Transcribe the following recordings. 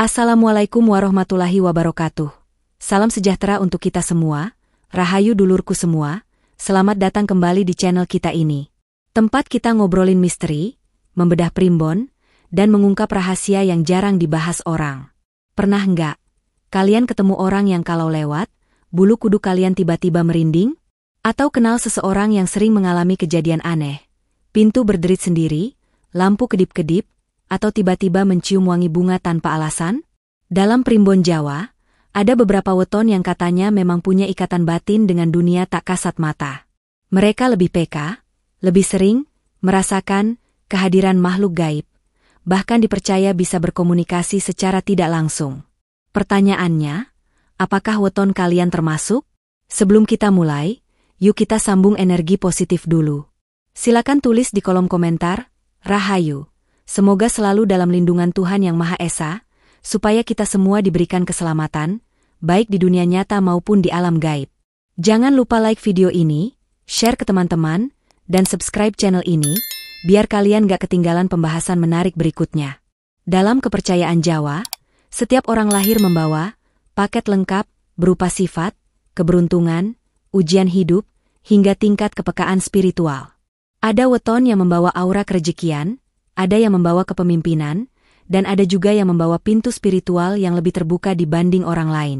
Assalamualaikum warahmatullahi wabarakatuh. Salam sejahtera untuk kita semua, rahayu dulurku semua, selamat datang kembali di channel kita ini. Tempat kita ngobrolin misteri, membedah primbon, dan mengungkap rahasia yang jarang dibahas orang. Pernah nggak kalian ketemu orang yang kalau lewat, bulu kuduk kalian tiba-tiba merinding? Atau kenal seseorang yang sering mengalami kejadian aneh? Pintu berderit sendiri, lampu kedip-kedip, atau tiba-tiba mencium wangi bunga tanpa alasan? Dalam primbon Jawa, ada beberapa weton yang katanya memang punya ikatan batin dengan dunia tak kasat mata. Mereka lebih peka, lebih sering merasakan kehadiran makhluk gaib, bahkan dipercaya bisa berkomunikasi secara tidak langsung. Pertanyaannya, apakah weton kalian termasuk? Sebelum kita mulai, yuk kita sambung energi positif dulu. Silakan tulis di kolom komentar, Rahayu. Semoga selalu dalam lindungan Tuhan Yang Maha Esa, supaya kita semua diberikan keselamatan, baik di dunia nyata maupun di alam gaib. Jangan lupa like video ini, share ke teman-teman, dan subscribe channel ini, biar kalian gak ketinggalan pembahasan menarik berikutnya. Dalam kepercayaan Jawa, setiap orang lahir membawa paket lengkap berupa sifat, keberuntungan, ujian hidup, hingga tingkat kepekaan spiritual. Ada weton yang membawa aura kerejekian, ada yang membawa kepemimpinan, dan ada juga yang membawa pintu spiritual yang lebih terbuka dibanding orang lain.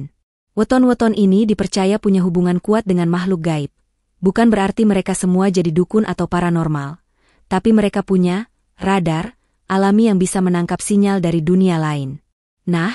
Weton-weton ini dipercaya punya hubungan kuat dengan makhluk gaib. Bukan berarti mereka semua jadi dukun atau paranormal, tapi mereka punya radar alami yang bisa menangkap sinyal dari dunia lain. Nah,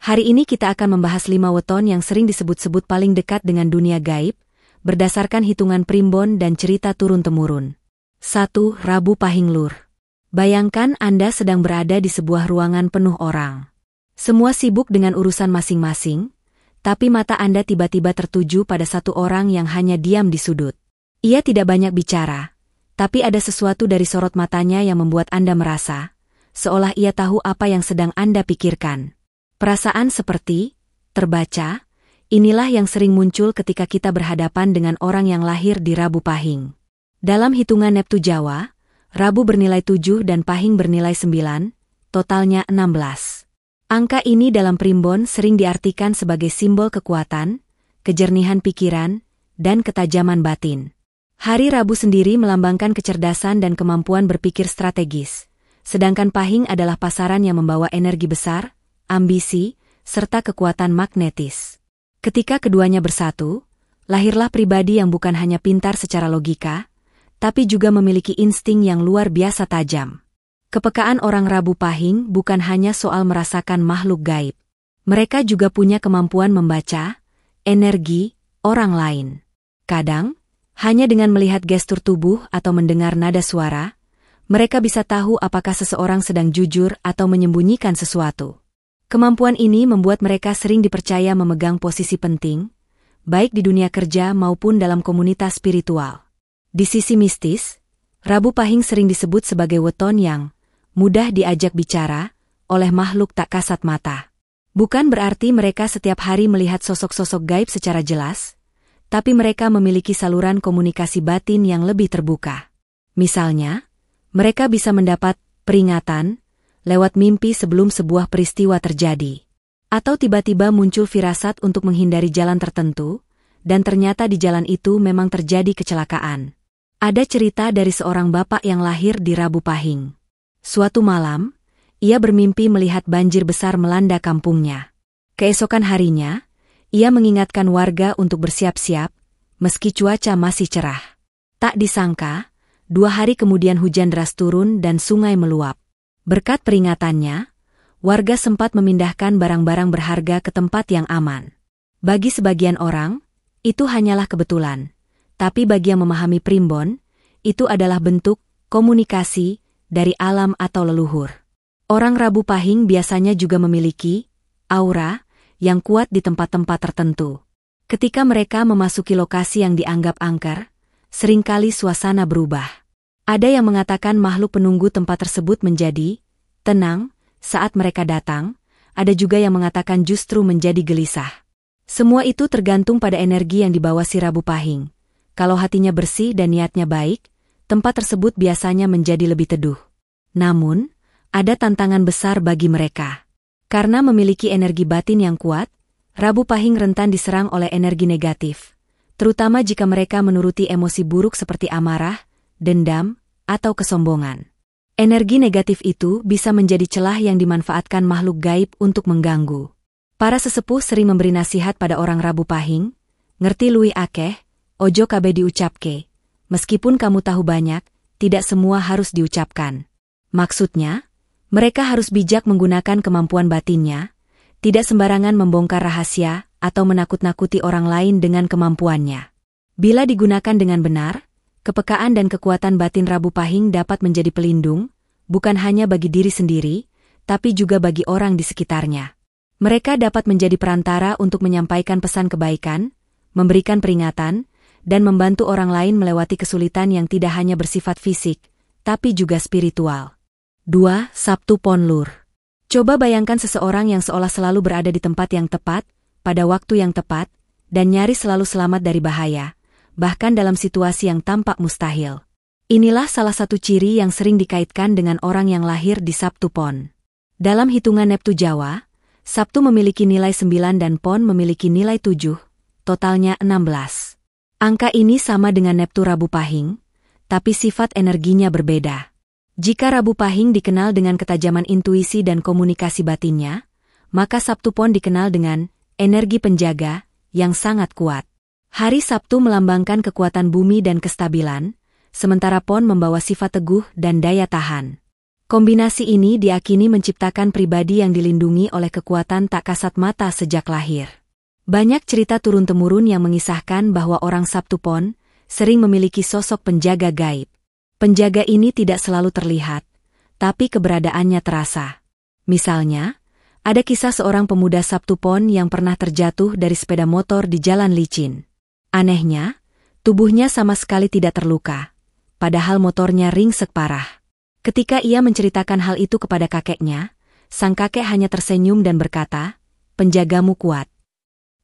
hari ini kita akan membahas 5 weton yang sering disebut-sebut paling dekat dengan dunia gaib, berdasarkan hitungan primbon dan cerita turun-temurun. 1. Rabu Pahing Lur. Bayangkan Anda sedang berada di sebuah ruangan penuh orang. Semua sibuk dengan urusan masing-masing, tapi mata Anda tiba-tiba tertuju pada satu orang yang hanya diam di sudut. Ia tidak banyak bicara, tapi ada sesuatu dari sorot matanya yang membuat Anda merasa, seolah ia tahu apa yang sedang Anda pikirkan. Perasaan seperti terbaca, inilah yang sering muncul ketika kita berhadapan dengan orang yang lahir di Rabu Pahing. Dalam hitungan Neptu Jawa, Rabu bernilai 7 dan Pahing bernilai 9, totalnya 16. Angka ini dalam primbon sering diartikan sebagai simbol kekuatan, kejernihan pikiran, dan ketajaman batin. Hari Rabu sendiri melambangkan kecerdasan dan kemampuan berpikir strategis, sedangkan Pahing adalah pasaran yang membawa energi besar, ambisi, serta kekuatan magnetis. Ketika keduanya bersatu, lahirlah pribadi yang bukan hanya pintar secara logika, tapi juga memiliki insting yang luar biasa tajam. Kepekaan orang Rabu Pahing bukan hanya soal merasakan makhluk gaib. Mereka juga punya kemampuan membaca energi orang lain. Kadang, hanya dengan melihat gestur tubuh atau mendengar nada suara, mereka bisa tahu apakah seseorang sedang jujur atau menyembunyikan sesuatu. Kemampuan ini membuat mereka sering dipercaya memegang posisi penting, baik di dunia kerja maupun dalam komunitas spiritual. Di sisi mistis, Rabu Pahing sering disebut sebagai weton yang mudah diajak bicara oleh makhluk tak kasat mata. Bukan berarti mereka setiap hari melihat sosok-sosok gaib secara jelas, tapi mereka memiliki saluran komunikasi batin yang lebih terbuka. Misalnya, mereka bisa mendapat peringatan lewat mimpi sebelum sebuah peristiwa terjadi. Atau tiba-tiba muncul firasat untuk menghindari jalan tertentu, dan ternyata di jalan itu memang terjadi kecelakaan. Ada cerita dari seorang bapak yang lahir di Rabu Pahing. Suatu malam, ia bermimpi melihat banjir besar melanda kampungnya. Keesokan harinya, ia mengingatkan warga untuk bersiap-siap, meski cuaca masih cerah. Tak disangka, 2 hari kemudian hujan deras turun dan sungai meluap. Berkat peringatannya, warga sempat memindahkan barang-barang berharga ke tempat yang aman. Bagi sebagian orang, itu hanyalah kebetulan. Tapi bagi yang memahami primbon, itu adalah bentuk komunikasi dari alam atau leluhur. Orang Rabu Pahing biasanya juga memiliki aura yang kuat di tempat-tempat tertentu. Ketika mereka memasuki lokasi yang dianggap angker, seringkali suasana berubah. Ada yang mengatakan makhluk penunggu tempat tersebut menjadi tenang saat mereka datang, ada juga yang mengatakan justru menjadi gelisah. Semua itu tergantung pada energi yang dibawa si Rabu Pahing. Kalau hatinya bersih dan niatnya baik, tempat tersebut biasanya menjadi lebih teduh. Namun, ada tantangan besar bagi mereka. Karena memiliki energi batin yang kuat, Rabu Pahing rentan diserang oleh energi negatif, terutama jika mereka menuruti emosi buruk seperti amarah, dendam, atau kesombongan. Energi negatif itu bisa menjadi celah yang dimanfaatkan makhluk gaib untuk mengganggu. Para sesepuh sering memberi nasihat pada orang Rabu Pahing, ngerti luwih akeh, ojo kabe diucapke. Meskipun kamu tahu banyak, tidak semua harus diucapkan. Maksudnya, mereka harus bijak menggunakan kemampuan batinnya, tidak sembarangan membongkar rahasia atau menakut-nakuti orang lain dengan kemampuannya. Bila digunakan dengan benar, kepekaan dan kekuatan batin Rabu Pahing dapat menjadi pelindung, bukan hanya bagi diri sendiri, tapi juga bagi orang di sekitarnya. Mereka dapat menjadi perantara untuk menyampaikan pesan kebaikan, memberikan peringatan, dan membantu orang lain melewati kesulitan yang tidak hanya bersifat fisik, tapi juga spiritual. 2. Sabtu Pon Lur. Coba bayangkan seseorang yang seolah selalu berada di tempat yang tepat, pada waktu yang tepat, dan nyaris selalu selamat dari bahaya, bahkan dalam situasi yang tampak mustahil. Inilah salah satu ciri yang sering dikaitkan dengan orang yang lahir di Sabtu Pon. Dalam hitungan Neptu Jawa, Sabtu memiliki nilai 9 dan Pon memiliki nilai 7, totalnya 16. Angka ini sama dengan Neptu Rabu Pahing, tapi sifat energinya berbeda. Jika Rabu Pahing dikenal dengan ketajaman intuisi dan komunikasi batinnya, maka Sabtu Pon dikenal dengan energi penjaga yang sangat kuat. Hari Sabtu melambangkan kekuatan bumi dan kestabilan, sementara Pon membawa sifat teguh dan daya tahan. Kombinasi ini diakini menciptakan pribadi yang dilindungi oleh kekuatan tak kasat mata sejak lahir. Banyak cerita turun-temurun yang mengisahkan bahwa orang Sabtu Pon sering memiliki sosok penjaga gaib. Penjaga ini tidak selalu terlihat, tapi keberadaannya terasa. Misalnya, ada kisah seorang pemuda Sabtu Pon yang pernah terjatuh dari sepeda motor di jalan licin. Anehnya, tubuhnya sama sekali tidak terluka, padahal motornya ringsek parah. Ketika ia menceritakan hal itu kepada kakeknya, sang kakek hanya tersenyum dan berkata, "Penjagamu kuat."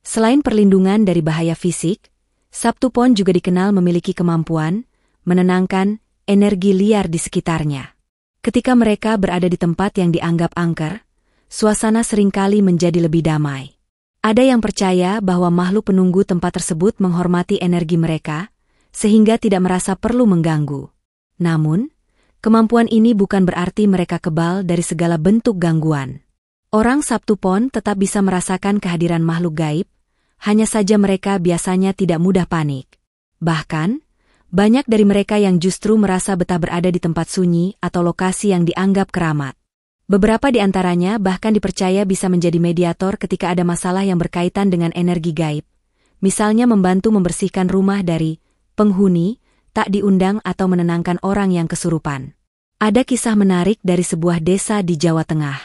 Selain perlindungan dari bahaya fisik, Sabtu Pon juga dikenal memiliki kemampuan menenangkan energi liar di sekitarnya. Ketika mereka berada di tempat yang dianggap angker, suasana seringkali menjadi lebih damai. Ada yang percaya bahwa makhluk penunggu tempat tersebut menghormati energi mereka, sehingga tidak merasa perlu mengganggu. Namun, kemampuan ini bukan berarti mereka kebal dari segala bentuk gangguan. Orang Sabtu Pon tetap bisa merasakan kehadiran makhluk gaib, hanya saja mereka biasanya tidak mudah panik. Bahkan, banyak dari mereka yang justru merasa betah berada di tempat sunyi atau lokasi yang dianggap keramat. Beberapa di antaranya bahkan dipercaya bisa menjadi mediator ketika ada masalah yang berkaitan dengan energi gaib, misalnya membantu membersihkan rumah dari penghuni tak diundang atau menenangkan orang yang kesurupan. Ada kisah menarik dari sebuah desa di Jawa Tengah.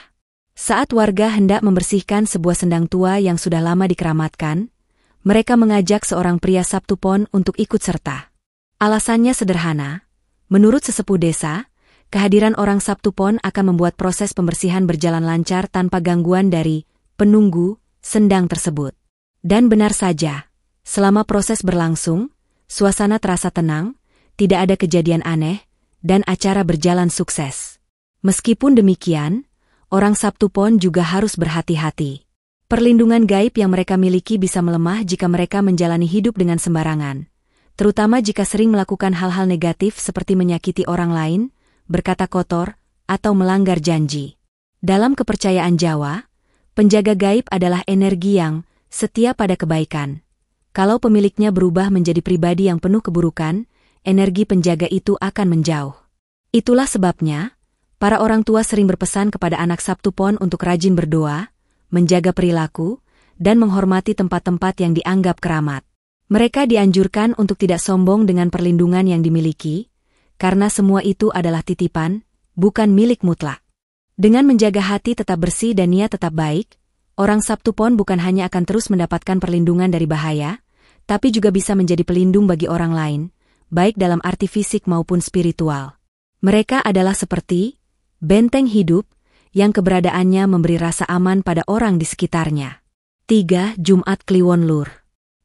Saat warga hendak membersihkan sebuah sendang tua yang sudah lama dikeramatkan, mereka mengajak seorang pria Sabtu Pon untuk ikut serta. Alasannya sederhana, menurut sesepuh desa, kehadiran orang Sabtu Pon akan membuat proses pembersihan berjalan lancar tanpa gangguan dari penunggu sendang tersebut. Dan benar saja, selama proses berlangsung, suasana terasa tenang, tidak ada kejadian aneh, dan acara berjalan sukses. Meskipun demikian, orang Sabtu Pon juga harus berhati-hati. Perlindungan gaib yang mereka miliki bisa melemah jika mereka menjalani hidup dengan sembarangan, terutama jika sering melakukan hal-hal negatif seperti menyakiti orang lain, berkata kotor, atau melanggar janji. Dalam kepercayaan Jawa, penjaga gaib adalah energi yang setia pada kebaikan. Kalau pemiliknya berubah menjadi pribadi yang penuh keburukan, energi penjaga itu akan menjauh. Itulah sebabnya, para orang tua sering berpesan kepada anak Sabtu Pon untuk rajin berdoa, menjaga perilaku, dan menghormati tempat-tempat yang dianggap keramat. Mereka dianjurkan untuk tidak sombong dengan perlindungan yang dimiliki, karena semua itu adalah titipan, bukan milik mutlak. Dengan menjaga hati tetap bersih dan niat tetap baik, orang Sabtu Pon bukan hanya akan terus mendapatkan perlindungan dari bahaya, tapi juga bisa menjadi pelindung bagi orang lain, baik dalam arti fisik maupun spiritual. Mereka adalah seperti benteng hidup, yang keberadaannya memberi rasa aman pada orang di sekitarnya. 3. Jumat Kliwon Lur.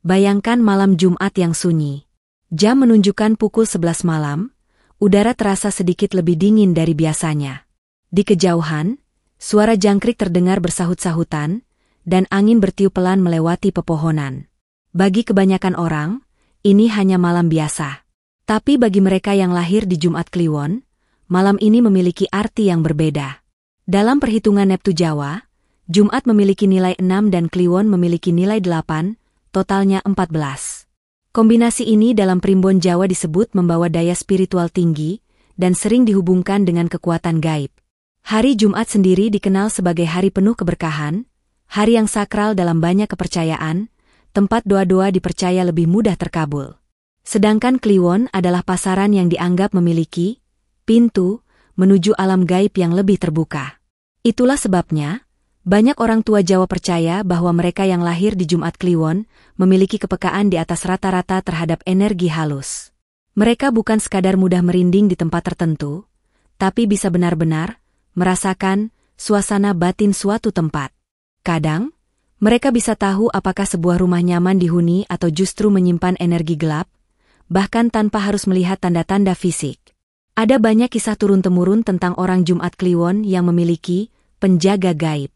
Bayangkan malam Jumat yang sunyi. Jam menunjukkan pukul 11 malam, udara terasa sedikit lebih dingin dari biasanya. Di kejauhan, Suara jangkrik terdengar bersahut-sahutan, dan angin bertiup pelan melewati pepohonan. Bagi kebanyakan orang, ini hanya malam biasa. Tapi bagi mereka yang lahir di Jumat Kliwon, malam ini memiliki arti yang berbeda. Dalam perhitungan Neptu Jawa, Jumat memiliki nilai 6 dan Kliwon memiliki nilai 8, totalnya 14. Kombinasi ini dalam primbon Jawa disebut membawa daya spiritual tinggi dan sering dihubungkan dengan kekuatan gaib. Hari Jumat sendiri dikenal sebagai hari penuh keberkahan, hari yang sakral dalam banyak kepercayaan, tempat doa-doa dipercaya lebih mudah terkabul. Sedangkan Kliwon adalah pasaran yang dianggap memiliki pintu menuju alam gaib yang lebih terbuka. Itulah sebabnya, banyak orang tua Jawa percaya bahwa mereka yang lahir di Jumat Kliwon memiliki kepekaan di atas rata-rata terhadap energi halus. Mereka bukan sekadar mudah merinding di tempat tertentu, tapi bisa benar-benar merasakan suasana batin suatu tempat. Kadang, mereka bisa tahu apakah sebuah rumah nyaman dihuni atau justru menyimpan energi gelap, bahkan tanpa harus melihat tanda-tanda fisik. Ada banyak kisah turun-temurun tentang orang Jumat Kliwon yang memiliki penjaga gaib.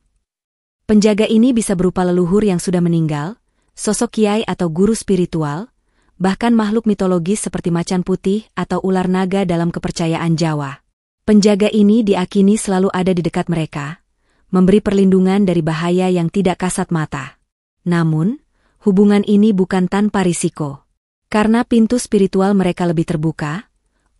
Penjaga ini bisa berupa leluhur yang sudah meninggal, sosok kiai atau guru spiritual, bahkan makhluk mitologis seperti macan putih atau ular naga dalam kepercayaan Jawa. Penjaga ini diakini selalu ada di dekat mereka, memberi perlindungan dari bahaya yang tidak kasat mata. Namun, hubungan ini bukan tanpa risiko. Karena pintu spiritual mereka lebih terbuka,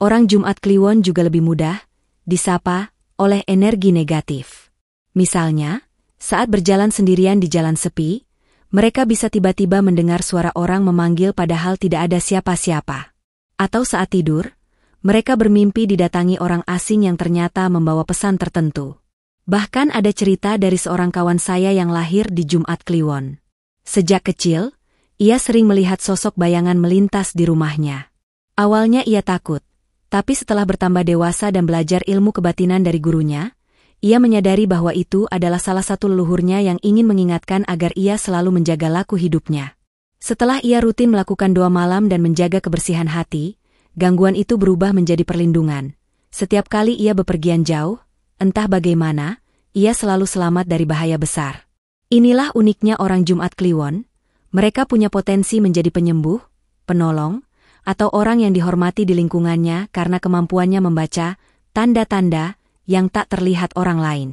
orang Jumat Kliwon juga lebih mudah disapa oleh energi negatif. Misalnya, saat berjalan sendirian di jalan sepi, mereka bisa tiba-tiba mendengar suara orang memanggil padahal tidak ada siapa-siapa. Atau saat tidur, mereka bermimpi didatangi orang asing yang ternyata membawa pesan tertentu. Bahkan ada cerita dari seorang kawan saya yang lahir di Jumat Kliwon. Sejak kecil, ia sering melihat sosok bayangan melintas di rumahnya. Awalnya ia takut, tapi setelah bertambah dewasa dan belajar ilmu kebatinan dari gurunya, ia menyadari bahwa itu adalah salah satu leluhurnya yang ingin mengingatkan agar ia selalu menjaga laku hidupnya. Setelah ia rutin melakukan doa malam dan menjaga kebersihan hati, gangguan itu berubah menjadi perlindungan. Setiap kali ia bepergian jauh, entah bagaimana, ia selalu selamat dari bahaya besar. Inilah uniknya orang Jumat Kliwon. Mereka punya potensi menjadi penyembuh, penolong, atau orang yang dihormati di lingkungannya karena kemampuannya membaca tanda-tanda yang tak terlihat orang lain.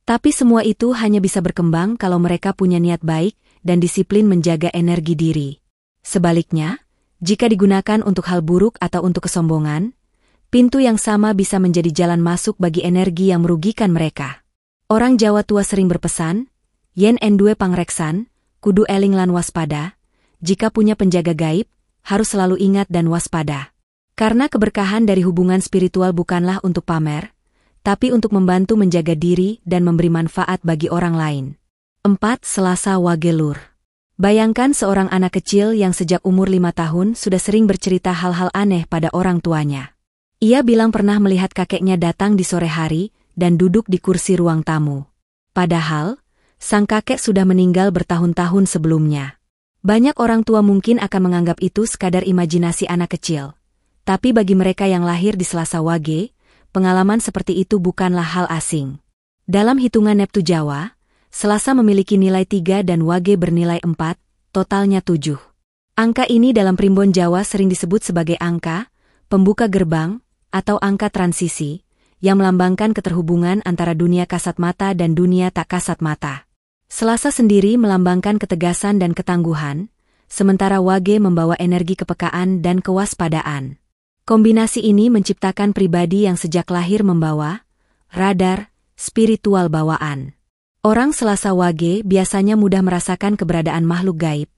Tapi semua itu hanya bisa berkembang kalau mereka punya niat baik dan disiplin menjaga energi diri. Sebaliknya, jika digunakan untuk hal buruk atau untuk kesombongan, pintu yang sama bisa menjadi jalan masuk bagi energi yang merugikan mereka. Orang Jawa tua sering berpesan, yen endue pangreksan, kudu eling lan waspada, jika punya penjaga gaib, harus selalu ingat dan waspada. Karena keberkahan dari hubungan spiritual bukanlah untuk pamer, tapi untuk membantu menjaga diri dan memberi manfaat bagi orang lain. 4. Selasa Wage Lur. Bayangkan seorang anak kecil yang sejak umur 5 tahun sudah sering bercerita hal-hal aneh pada orang tuanya. Ia bilang pernah melihat kakeknya datang di sore hari dan duduk di kursi ruang tamu. Padahal, sang kakek sudah meninggal bertahun-tahun sebelumnya. Banyak orang tua mungkin akan menganggap itu sekadar imajinasi anak kecil. Tapi bagi mereka yang lahir di Selasa Wage, pengalaman seperti itu bukanlah hal asing. Dalam hitungan Neptu Jawa, Selasa memiliki nilai 3 dan Wage bernilai 4, totalnya 7. Angka ini dalam primbon Jawa sering disebut sebagai angka pembuka gerbang atau angka transisi, yang melambangkan keterhubungan antara dunia kasat mata dan dunia tak kasat mata. Selasa sendiri melambangkan ketegasan dan ketangguhan, sementara Wage membawa energi kepekaan dan kewaspadaan. Kombinasi ini menciptakan pribadi yang sejak lahir membawa radar spiritual bawaan. Orang Selasa Wage biasanya mudah merasakan keberadaan makhluk gaib,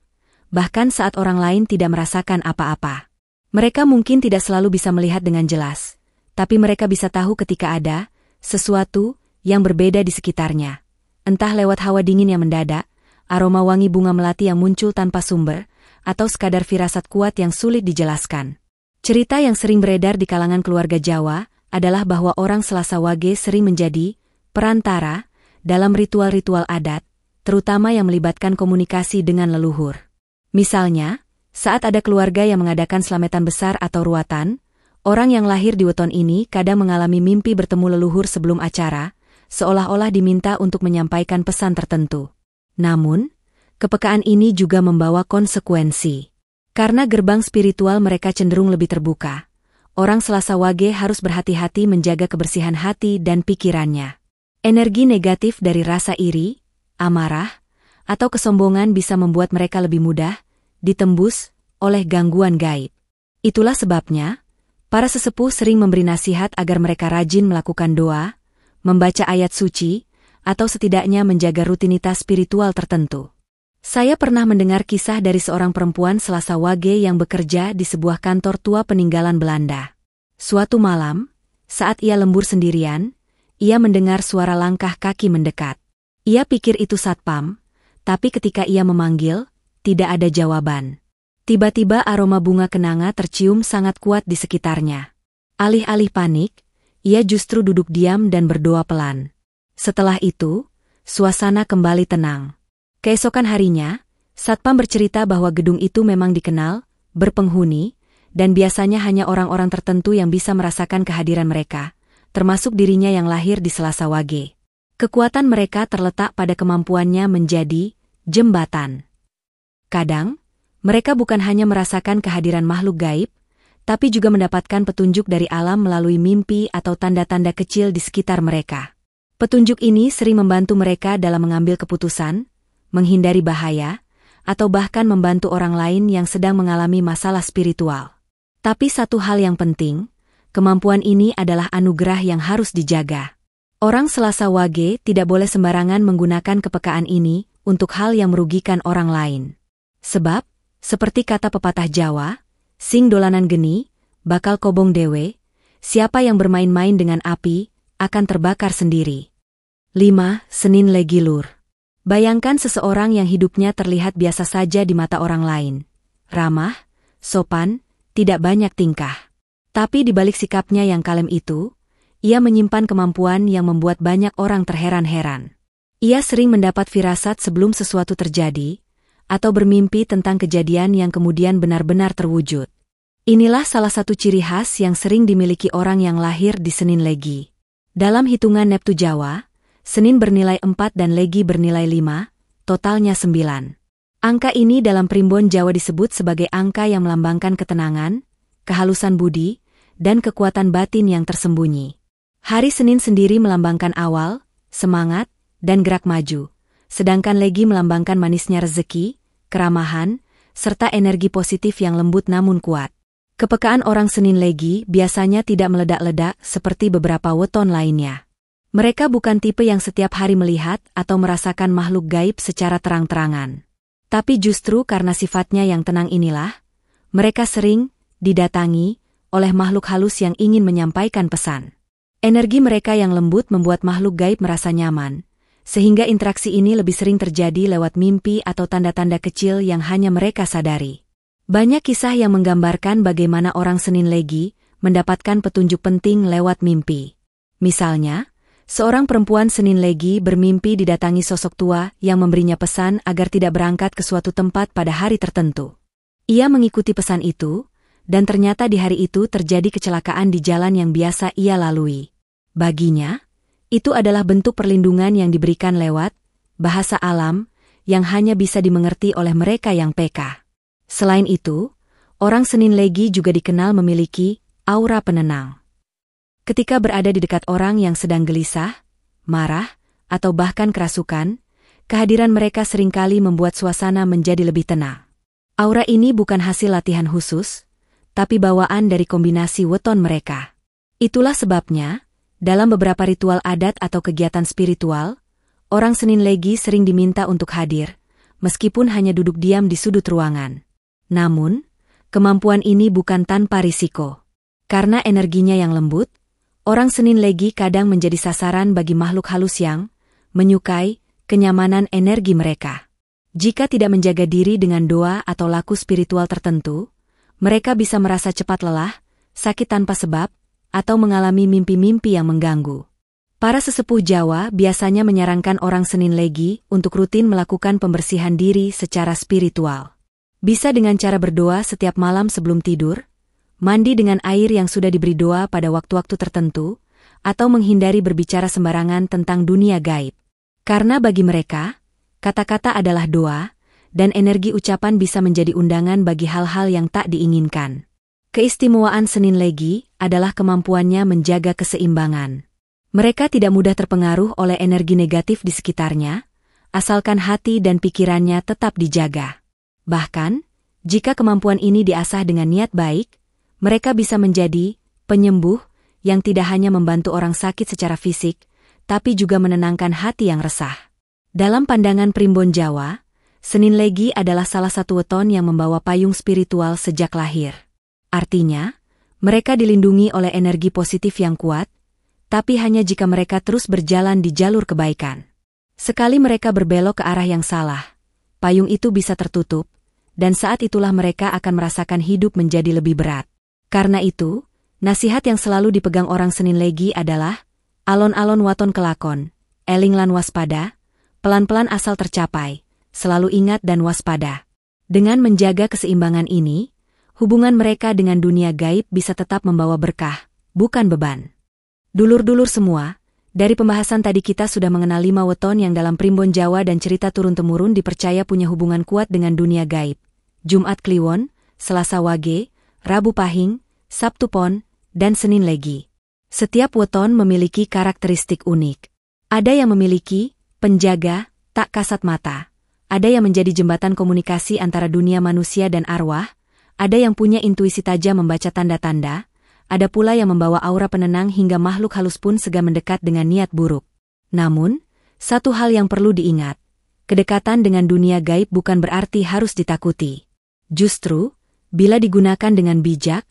bahkan saat orang lain tidak merasakan apa-apa. Mereka mungkin tidak selalu bisa melihat dengan jelas, tapi mereka bisa tahu ketika ada sesuatu yang berbeda di sekitarnya. Entah lewat hawa dingin yang mendadak, aroma wangi bunga melati yang muncul tanpa sumber, atau sekadar firasat kuat yang sulit dijelaskan. Cerita yang sering beredar di kalangan keluarga Jawa adalah bahwa orang Selasa Wage sering menjadi perantara dalam ritual-ritual adat, terutama yang melibatkan komunikasi dengan leluhur. Misalnya, saat ada keluarga yang mengadakan slametan besar atau ruatan, orang yang lahir di weton ini kadang mengalami mimpi bertemu leluhur sebelum acara, seolah-olah diminta untuk menyampaikan pesan tertentu. Namun, kepekaan ini juga membawa konsekuensi. Karena gerbang spiritual mereka cenderung lebih terbuka, orang Selasa Wage harus berhati-hati menjaga kebersihan hati dan pikirannya. Energi negatif dari rasa iri, amarah, atau kesombongan bisa membuat mereka lebih mudah ditembus oleh gangguan gaib. Itulah sebabnya, para sesepuh sering memberi nasihat agar mereka rajin melakukan doa, membaca ayat suci, atau setidaknya menjaga rutinitas spiritual tertentu. Saya pernah mendengar kisah dari seorang perempuan Selasa Wage yang bekerja di sebuah kantor tua peninggalan Belanda. Suatu malam, saat ia lembur sendirian, ia mendengar suara langkah kaki mendekat. Ia pikir itu satpam, tapi ketika ia memanggil, tidak ada jawaban. Tiba-tiba aroma bunga kenanga tercium sangat kuat di sekitarnya. Alih-alih panik, ia justru duduk diam dan berdoa pelan. Setelah itu, suasana kembali tenang. Keesokan harinya, satpam bercerita bahwa gedung itu memang dikenal berpenghuni, dan biasanya hanya orang-orang tertentu yang bisa merasakan kehadiran mereka, termasuk dirinya yang lahir di Selasa Wage. Kekuatan mereka terletak pada kemampuannya menjadi jembatan. Kadang, mereka bukan hanya merasakan kehadiran makhluk gaib, tapi juga mendapatkan petunjuk dari alam melalui mimpi atau tanda-tanda kecil di sekitar mereka. Petunjuk ini sering membantu mereka dalam mengambil keputusan, menghindari bahaya, atau bahkan membantu orang lain yang sedang mengalami masalah spiritual. Tapi satu hal yang penting, kemampuan ini adalah anugerah yang harus dijaga. Orang Selasa Wage tidak boleh sembarangan menggunakan kepekaan ini untuk hal yang merugikan orang lain. Sebab, seperti kata pepatah Jawa, sing dolanan geni, bakal kobong dewe, siapa yang bermain-main dengan api, akan terbakar sendiri. 5. Senin Legi Lur. Bayangkan seseorang yang hidupnya terlihat biasa saja di mata orang lain. Ramah, sopan, tidak banyak tingkah. Tapi di balik sikapnya yang kalem itu, ia menyimpan kemampuan yang membuat banyak orang terheran-heran. Ia sering mendapat firasat sebelum sesuatu terjadi, atau bermimpi tentang kejadian yang kemudian benar-benar terwujud. Inilah salah satu ciri khas yang sering dimiliki orang yang lahir di Senin Legi. Dalam hitungan Neptu Jawa, Senin bernilai 4 dan Legi bernilai 5, totalnya 9. Angka ini dalam primbon Jawa disebut sebagai angka yang melambangkan ketenangan, kehalusan budi, dan kekuatan batin yang tersembunyi. Hari Senin sendiri melambangkan awal, semangat, dan gerak maju, sedangkan Legi melambangkan manisnya rezeki, keramahan, serta energi positif yang lembut namun kuat. Kepekaan orang Senin Legi biasanya tidak meledak-ledak seperti beberapa weton lainnya. Mereka bukan tipe yang setiap hari melihat atau merasakan makhluk gaib secara terang-terangan. Tapi justru karena sifatnya yang tenang inilah, mereka sering didatangi oleh makhluk halus yang ingin menyampaikan pesan. Energi mereka yang lembut membuat makhluk gaib merasa nyaman, sehingga interaksi ini lebih sering terjadi lewat mimpi atau tanda-tanda kecil yang hanya mereka sadari. Banyak kisah yang menggambarkan bagaimana orang Senin Legi mendapatkan petunjuk penting lewat mimpi. Misalnya, seorang perempuan Senin Legi bermimpi didatangi sosok tua yang memberinya pesan agar tidak berangkat ke suatu tempat pada hari tertentu. Ia mengikuti pesan itu, dan ternyata di hari itu terjadi kecelakaan di jalan yang biasa ia lalui. Baginya, itu adalah bentuk perlindungan yang diberikan lewat bahasa alam yang hanya bisa dimengerti oleh mereka yang peka. Selain itu, orang Senin Legi juga dikenal memiliki aura penenang. Ketika berada di dekat orang yang sedang gelisah, marah, atau bahkan kerasukan, kehadiran mereka seringkali membuat suasana menjadi lebih tenang. Aura ini bukan hasil latihan khusus, tapi bawaan dari kombinasi weton mereka. Itulah sebabnya, dalam beberapa ritual adat atau kegiatan spiritual, orang Senin Legi sering diminta untuk hadir, meskipun hanya duduk diam di sudut ruangan. Namun, kemampuan ini bukan tanpa risiko. Karena energinya yang lembut, orang Senin Legi kadang menjadi sasaran bagi makhluk halus yang menyukai kenyamanan energi mereka. Jika tidak menjaga diri dengan doa atau laku spiritual tertentu, mereka bisa merasa cepat lelah, sakit tanpa sebab, atau mengalami mimpi-mimpi yang mengganggu. Para sesepuh Jawa biasanya menyarankan orang Senin Legi untuk rutin melakukan pembersihan diri secara spiritual. Bisa dengan cara berdoa setiap malam sebelum tidur, mandi dengan air yang sudah diberi doa pada waktu-waktu tertentu, atau menghindari berbicara sembarangan tentang dunia gaib. Karena bagi mereka, kata-kata adalah doa, dan energi ucapan bisa menjadi undangan bagi hal-hal yang tak diinginkan. Keistimewaan Senin Legi adalah kemampuannya menjaga keseimbangan. Mereka tidak mudah terpengaruh oleh energi negatif di sekitarnya, asalkan hati dan pikirannya tetap dijaga. Bahkan, jika kemampuan ini diasah dengan niat baik, mereka bisa menjadi penyembuh yang tidak hanya membantu orang sakit secara fisik, tapi juga menenangkan hati yang resah. Dalam pandangan Primbon Jawa, Senin Legi adalah salah satu weton yang membawa payung spiritual sejak lahir. Artinya, mereka dilindungi oleh energi positif yang kuat, tapi hanya jika mereka terus berjalan di jalur kebaikan. Sekali mereka berbelok ke arah yang salah, payung itu bisa tertutup, dan saat itulah mereka akan merasakan hidup menjadi lebih berat. Karena itu, nasihat yang selalu dipegang orang Senin Legi adalah, alon-alon waton kelakon, eling lan waspada, pelan-pelan asal tercapai, selalu ingat dan waspada. Dengan menjaga keseimbangan ini, hubungan mereka dengan dunia gaib bisa tetap membawa berkah, bukan beban. Dulur-dulur semua, dari pembahasan tadi kita sudah mengenal 5 weton yang dalam Primbon Jawa dan cerita turun-temurun dipercaya punya hubungan kuat dengan dunia gaib. Jumat Kliwon, Selasa Wage, Rabu Pahing, Sabtu Pon, dan Senin Legi. Setiap weton memiliki karakteristik unik. Ada yang memiliki penjaga, tak kasat mata. Ada yang menjadi jembatan komunikasi antara dunia manusia dan arwah. Ada yang punya intuisi tajam membaca tanda-tanda. Ada pula yang membawa aura penenang hingga makhluk halus pun segan mendekat dengan niat buruk. Namun, satu hal yang perlu diingat. Kedekatan dengan dunia gaib bukan berarti harus ditakuti. Justru, bila digunakan dengan bijak,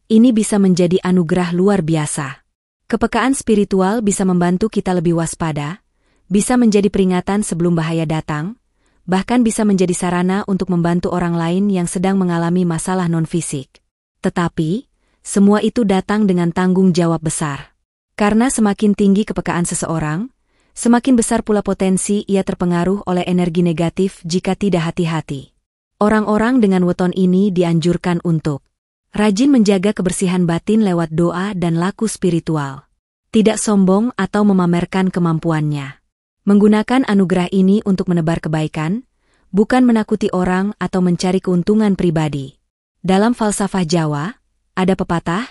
ini bisa menjadi anugerah luar biasa. Kepekaan spiritual bisa membantu kita lebih waspada, bisa menjadi peringatan sebelum bahaya datang, bahkan bisa menjadi sarana untuk membantu orang lain yang sedang mengalami masalah non-fisik. Tetapi, semua itu datang dengan tanggung jawab besar. Karena semakin tinggi kepekaan seseorang, semakin besar pula potensi ia terpengaruh oleh energi negatif jika tidak hati-hati. Orang-orang dengan weton ini dianjurkan untuk rajin menjaga kebersihan batin lewat doa dan laku spiritual. Tidak sombong atau memamerkan kemampuannya. Menggunakan anugerah ini untuk menebar kebaikan, bukan menakuti orang atau mencari keuntungan pribadi. Dalam falsafah Jawa, ada pepatah,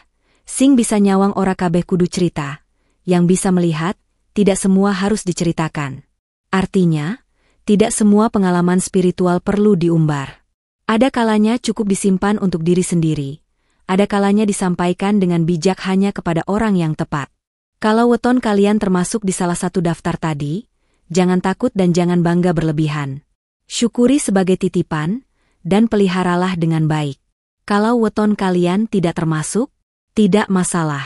sing bisa nyawang ora kabeh kudu cerita, yang bisa melihat, tidak semua harus diceritakan. Artinya, tidak semua pengalaman spiritual perlu diumbar. Ada kalanya cukup disimpan untuk diri sendiri. Ada kalanya disampaikan dengan bijak hanya kepada orang yang tepat. Kalau weton kalian termasuk di salah satu daftar tadi, jangan takut dan jangan bangga berlebihan. Syukuri sebagai titipan, dan peliharalah dengan baik. Kalau weton kalian tidak termasuk, tidak masalah.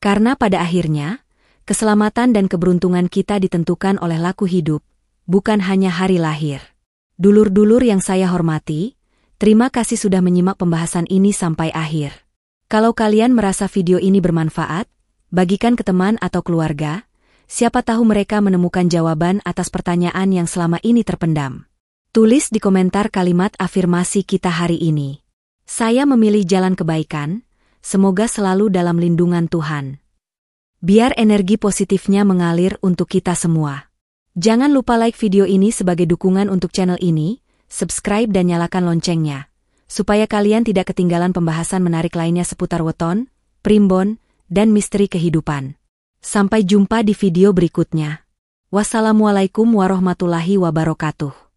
Karena pada akhirnya, keselamatan dan keberuntungan kita ditentukan oleh laku hidup, bukan hanya hari lahir. Dulur-dulur yang saya hormati, terima kasih sudah menyimak pembahasan ini sampai akhir. Kalau kalian merasa video ini bermanfaat, bagikan ke teman atau keluarga, siapa tahu mereka menemukan jawaban atas pertanyaan yang selama ini terpendam. Tulis di komentar kalimat afirmasi kita hari ini. Saya memilih jalan kebaikan, semoga selalu dalam lindungan Tuhan. Biar energi positifnya mengalir untuk kita semua. Jangan lupa like video ini sebagai dukungan untuk channel ini, subscribe dan nyalakan loncengnya, supaya kalian tidak ketinggalan pembahasan menarik lainnya seputar weton, primbon, dan misteri kehidupan. Sampai jumpa di video berikutnya. Wassalamualaikum warahmatullahi wabarakatuh.